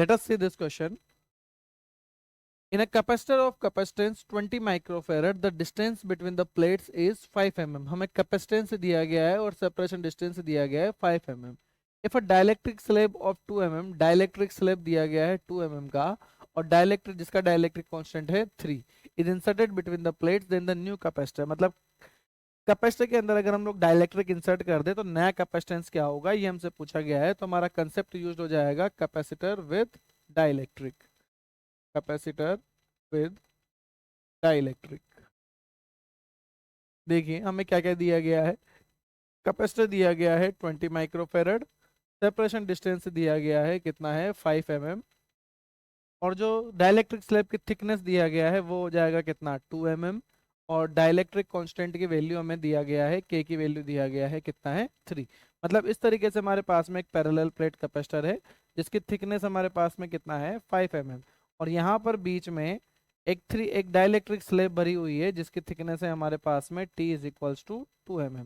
Let us see this question. In a capacitor of capacitance 20 microfarad, the distance between the plates is 5 mm. हमें capacitance दिया गया है और separation distance दिया गया है 5 mm. If a dielectric slab of 2 mm, dielectric slab दिया गया है 2 mm का, और dielectric जिसका dielectric constant है 3, is inserted between the plates, then the new capacitor, मतलब कैपेसिटर के अंदर अगर हम लोग डाइलेक्ट्रिक इंसर्ट कर दे तो नया कैपेसिटेंस क्या होगा, ये हमसे पूछा गया है। तो हमारा कंसेप्ट यूज हो जाएगा capacitor with dielectric, capacitor with dielectric. देखिए हमें क्या क्या दिया गया है, कैपेसिटर दिया गया है 20 माइक्रोफेरेड, सेपरेशन डिस्टेंस दिया गया है कितना है 5 mm, और जो डाइलेक्ट्रिक स्लैब की थिकनेस दिया गया है वो हो जाएगा कितना 2 mm, और डाइलेक्ट्रिक कांस्टेंट की वैल्यू हमें दिया गया है, के की वैल्यू दिया गया है कितना है 3। मतलब इस तरीके से हमारे पास में एक पैरेलल प्लेट कैपेसिटर है जिसकी थिकनेस हमारे पास में कितना है 5 mm, और यहाँ पर बीच में एक डाइलेक्ट्रिक स्लैब भरी हुई है जिसकी थिकनेस है हमारे पास में t is equals to 2 mm।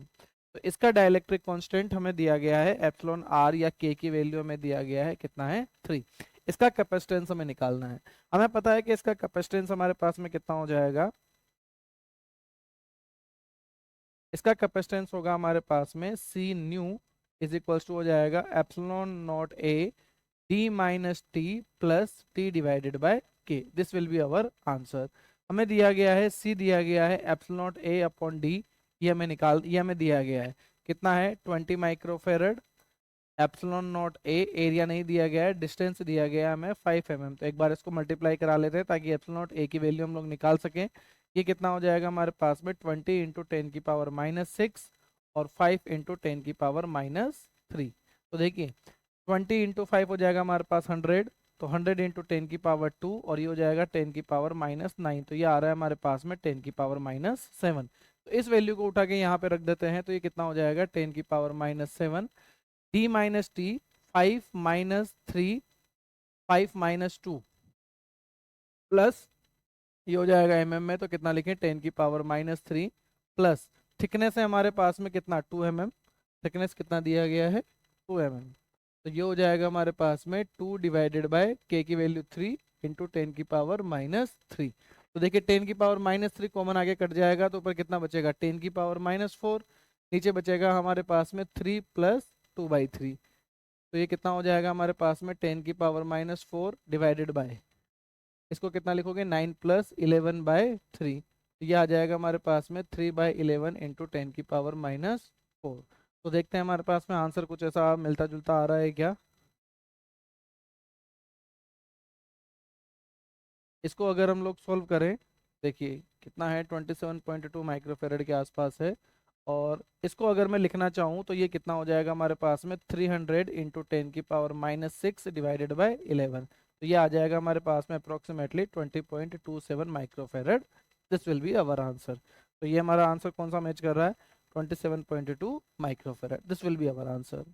तो इसका डाइलेक्ट्रिक कांस्टेंट हमें दिया गया है एप्सिलॉन r, या k की वैल्यू हमें दिया गया है कितना है 3। इसका कैपेसिटेंस हमें निकालना है। हमें पता है कि इसका कैपेसिटेंस हमारे पास में कितना हो जाएगा, इसका कैपेसिटेंस होगा हमारे पास में C new is equals to हो जाएगा epsilon naught A D minus T plus T divided by K. This will be our answer. हमें दिया गया है सी, दिया गया है epsilon naught A upon D, ये हमें दिया गया है कितना है 20 microfarad, epsilon naught A area नहीं दिया गया है, डिस्टेंस दिया गया है हमें 5 mm। तो एक बार इसको मल्टीप्लाई करा लेते हैं ताकि एप्सिलॉन नॉट ए की वैल्यू हम लोग निकाल सकें। ये कितना हो जाएगा हमारे पास में 20 इंटू 10 की पावर -6 और 5 इंटू 10 की पावर -3। तो देखिए 20 इंटू 5 हो जाएगा हमारे पास 100, तो 100 इंटू 10 की पावर 2, और ये हो जाएगा 10 की पावर -9, तो ये आ रहा है हमारे पास में 10 की पावर -7। तो इस वैल्यू को उठा के यहाँ पे रख देते हैं, तो ये कितना हो जाएगा 10 की power -7 D minus T 5 - 3 5 - 2 plus ये हो जाएगा mm में, तो कितना लिखें 10 की पावर -3 प्लस थिकनेस है हमारे पास में कितना 2 mm, थिकनेस कितना दिया गया है 2 mm। तो ये हो जाएगा हमारे पास में 2 डिवाइडेड बाय के की वैल्यू 3 इंटू 10 की पावर -3। तो देखिए 10 की पावर -3 कॉमन आगे कट जाएगा, तो ऊपर कितना बचेगा 10 की पावर -4, नीचे बचेगा हमारे पास में 3 प्लस 2/3। तो ये कितना हो जाएगा हमारे पास में 10 की पावर -4 डिवाइडेड बाय, इसको कितना लिखोगे 9 प्लस 11/3। तो ये आ जाएगा हमारे पास में 3/11 इंटू 10 की पावर -4। तो देखते हैं हमारे पास में आंसर कुछ ऐसा मिलता जुलता आ रहा है क्या। इसको अगर हम लोग सोल्व करें, देखिए कितना है 27.2 माइक्रोफेरेड के आसपास है, और इसको अगर मैं लिखना चाहूँ तो ये कितना हो जाएगा हमारे पास में 300 इंटू 10 की पावर -6 डिवाइडेड बाय 11। तो ये आ जाएगा हमारे पास में approximately 20.27 microfarad. This will be our answer. तो ये हमारा आंसर कौन सा मैच कर रहा है 27.2 microfarad. This will be our answer.